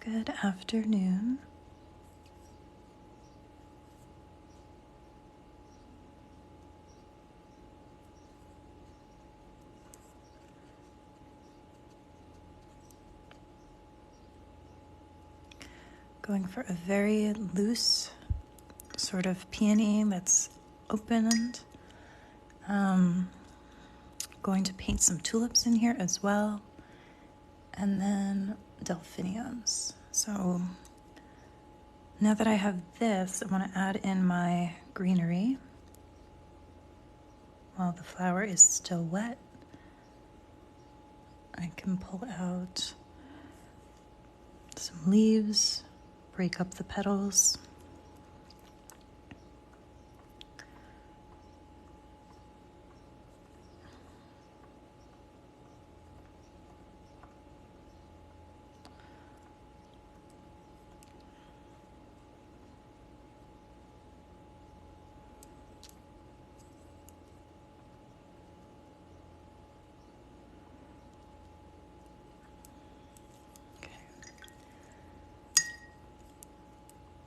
Good afternoon. Going for a very loose sort of peony that's opened. Going to paint some tulips in here as well. And then delphiniums. So now that I have this, I want to add in my greenery while the flower is still wet. I can pull out some leaves, break up the petals.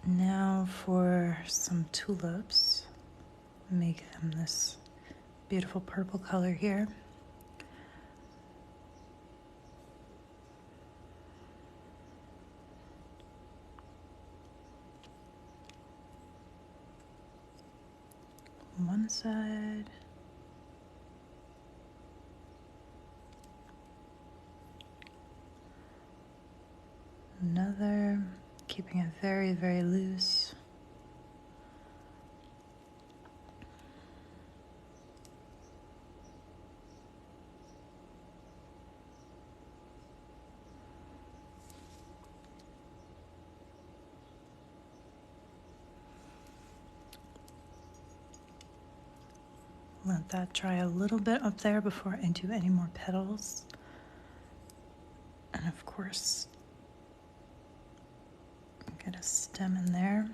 Now for some tulips, make them this beautiful purple color here. One side. Another, keeping it very, very loose. Let that dry a little bit up there before I do any more petals. And of course, get a stem in there.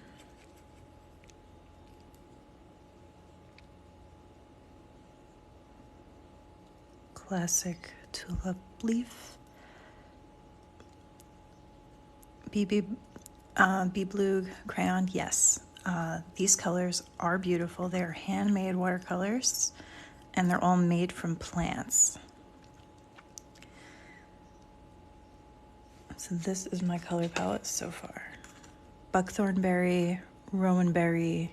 Classic tulip leaf. BB blue crayon, yes. These colors are beautiful. They're handmade watercolors, and they're all made from plants. So this is my color palette so far. Buckthorn berry, rowan berry,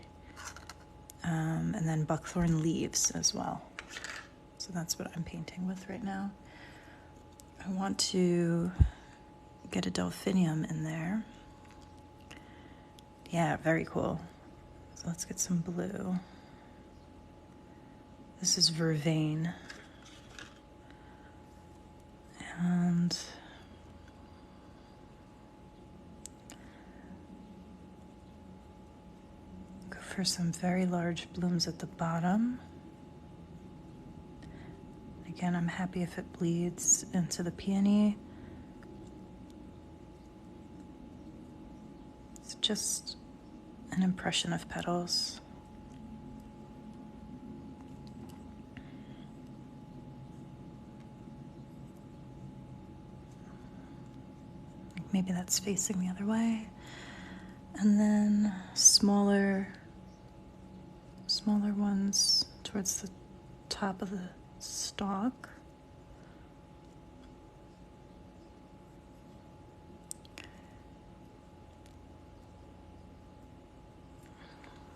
and then buckthorn leaves as well. So that's what I'm painting with right now. I want to get a delphinium in there. Yeah, very cool. So let's get some blue. This is vervain. And go for some very large blooms at the bottom. Again, I'm happy if it bleeds into the peony. It's just an impression of petals. Maybe that's facing the other way. And then smaller ones towards the top of the stalk.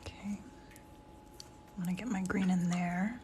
Okay, I'm gonna get my green in there.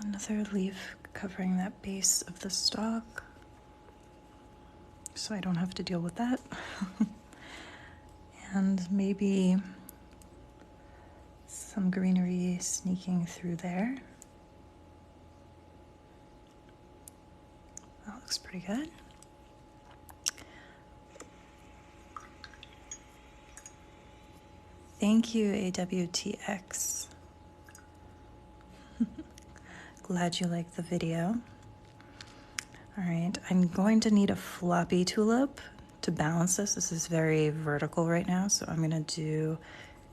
Another leaf covering that base of the stalk, so I don't have to deal with that. And maybe some greenery sneaking through there. That looks pretty. pretty good. Thank you, AWTX. Glad you liked the video. All right, I'm going to need a floppy tulip to balance this. This is very vertical right now, so I'm gonna do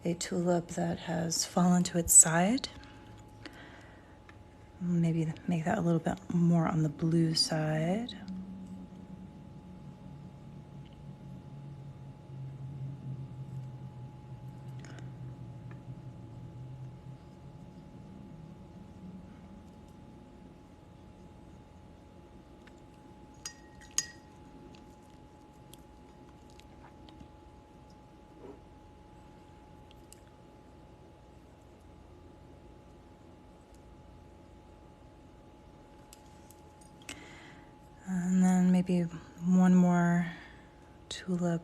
a tulip that has fallen to its side. Maybe make that a little bit more on the blue side. And then maybe one more tulip.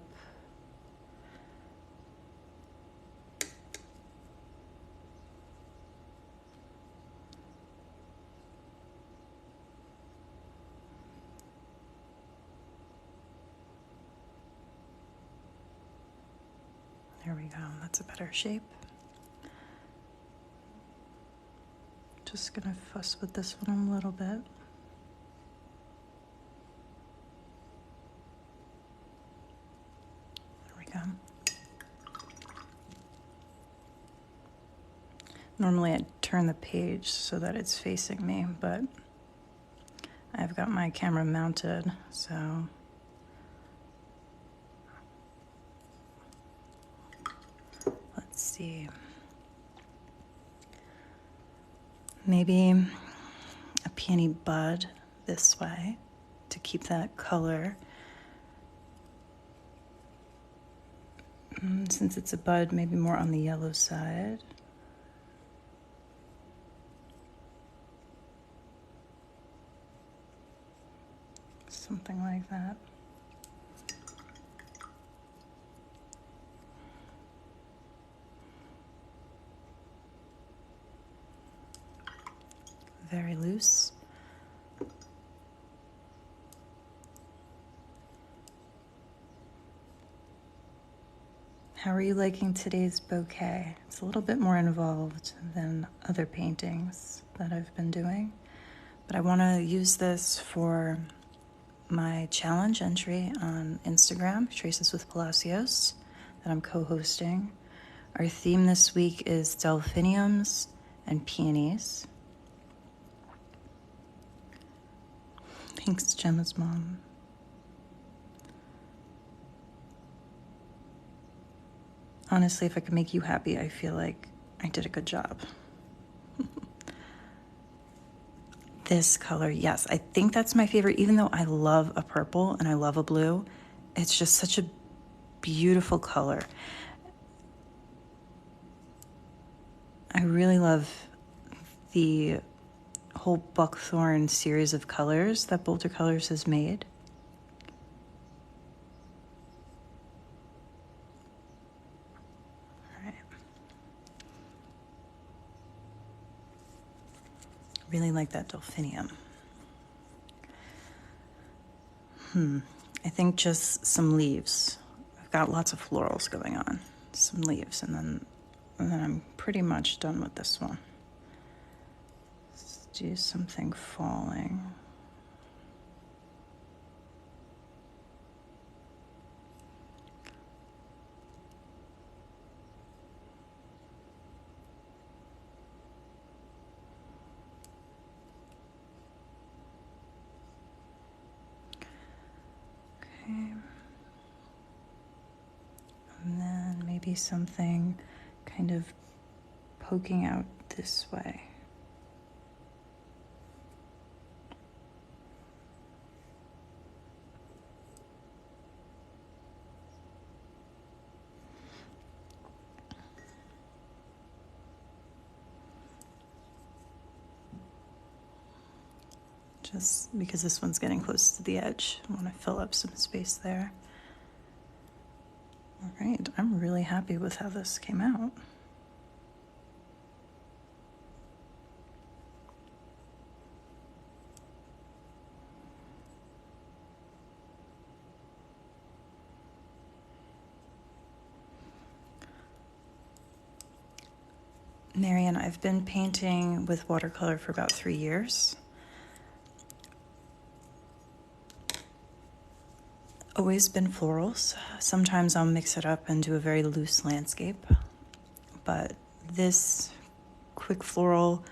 There we go, that's a better shape. Just gonna fuss with this one a little bit. Normally I'd turn the page so that it's facing me, but I've got my camera mounted, so let's see. Maybe a peony bud this way to keep that color. Since it's a bud, maybe more on the yellow side. Something like that. Very loose. How are you liking today's bouquet? It's a little bit more involved than other paintings that I've been doing, but I want to use this for my challenge entry on Instagram, Traces with Palacios, that I'm co-hosting. Our theme this week is delphiniums and peonies. Thanks, Gemma's mom. Honestly, if I could make you happy, I feel like I did a good job. This color, yes, I think that's my favorite, even though I love a purple and I love a blue. It's just such a beautiful color. I really love the whole buckthorn series of colors that Bolder Colors has made. All right. Really like that delphinium. I think just some leaves. I've got lots of florals going on. Some leaves, and then I'm pretty much done with this one. Let's do something falling. And then maybe something kind of poking out this way. Just because this one's getting close to the edge, I want to fill up some space there. All right, I'm really happy with how this came out. Marian, I've been painting with watercolor for about 3 years. Always been florals. Sometimes I'll mix it up and do a very loose landscape. But this quick floral,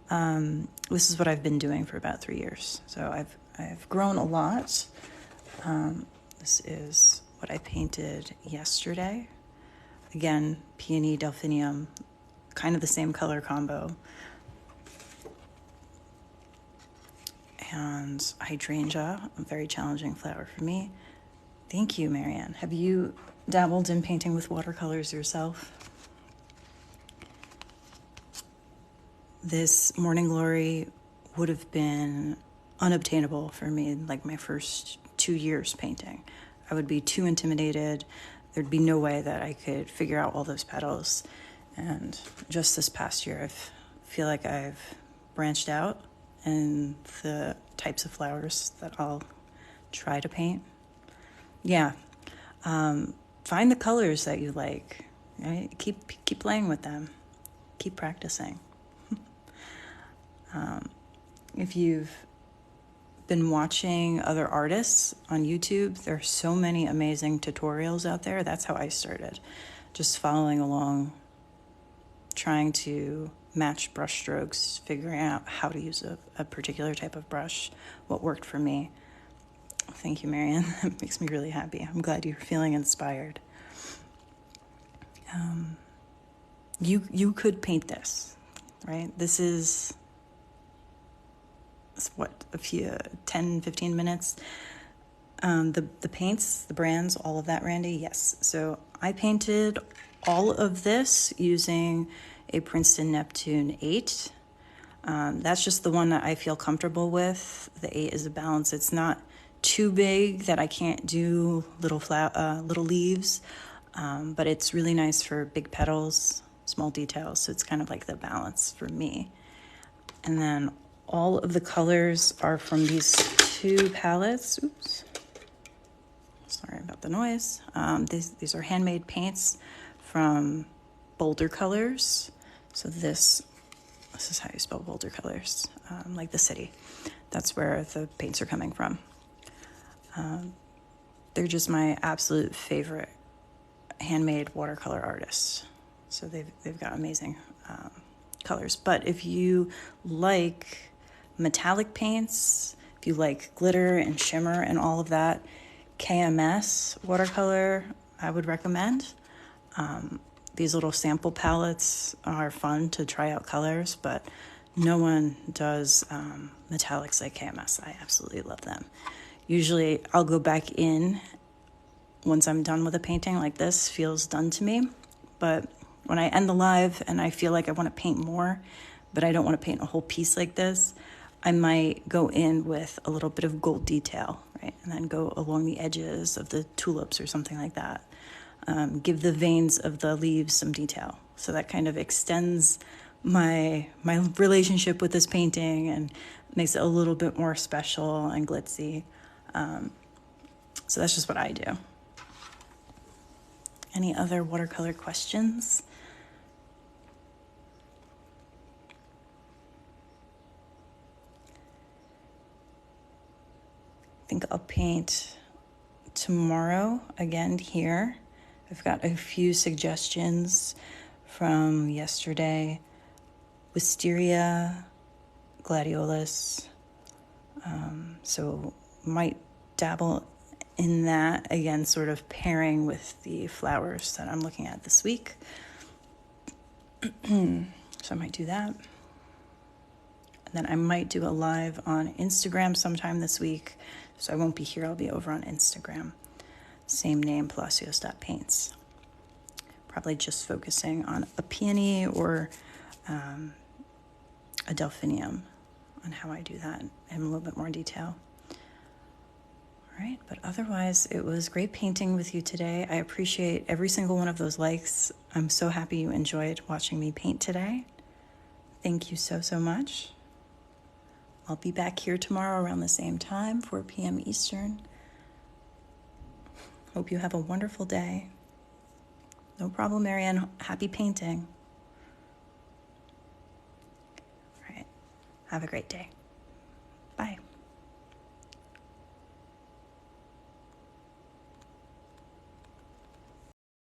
this is what I've been doing for about 3 years. So I've grown a lot. This is what I painted yesterday. Again, peony, delphinium, kind of the same color combo. And hydrangea, a very challenging flower for me. Thank you, Marianne. Have you dabbled in painting with watercolors yourself? This Morning Glory would have been unobtainable for me, like my first 2 years painting. I would be too intimidated. There'd be no way that I could figure out all those petals. And just this past year, I feel like I've branched out in the types of flowers that I'll try to paint. Yeah, find the colors that you like. Right? Keep playing with them. Keep practicing. If you've been watching other artists on YouTube, there are so many amazing tutorials out there. That's how I started, just following along, trying to match brush strokes, figuring out how to use a particular type of brush, what worked for me. Thank you, Marianne. That makes me really happy. I'm glad you're feeling inspired. You could paint this, right? This is what, a few 10, 15 minutes. The paints, the brands, all of that, Randy, yes. So I painted all of this using a Princeton Neptune 8. That's just the one that I feel comfortable with. The 8 is a balance. It's not too big that I can't do little leaves, but it's really nice for big petals, small details. So it's kind of like the balance for me. And then all of the colors are from these 2 palettes. Oops. Sorry about the noise. These are handmade paints from Boulder Colors. So this is how you spell Boulder Colors, like the city. That's where the paints are coming from. They're just my absolute favorite handmade watercolor artists. So they've got amazing colors. But if you like metallic paints, if you like glitter and shimmer and all of that, KMS watercolor I would recommend. These little sample palettes are fun to try out colors, but no one does metallics like KMS. I absolutely love them. Usually I'll go back in once I'm done with a painting like this, feels done to me. But when I end the live and I feel like I want to paint more, but I don't want to paint a whole piece like this, I might go in with a little bit of gold detail, right? And then go along the edges of the tulips or something like that. Give the veins of the leaves some detail. So that kind of extends my relationship with this painting and makes it a little bit more special and glitzy. So that's just what I do. Any other watercolor questions? I think I'll paint tomorrow again here. I've got a few suggestions from yesterday. Wisteria, gladiolus. So might dabble in that again, sort of pairing with the flowers that I'm looking at this week. So I might do that. And then I might do a live on Instagram sometime this week. So I won't be here, I'll be over on Instagram. Same name, Palacios.paints. Probably just focusing on a peony or a delphinium, on how I do that in a little bit more detail. All right, but otherwise, it was great painting with you today. I appreciate every single one of those likes. I'm so happy you enjoyed watching me paint today. Thank you so, so much. I'll be back here tomorrow around the same time, 4 p.m. Eastern. Hope you have a wonderful day. No problem, Marianne. Happy painting. Have a great day.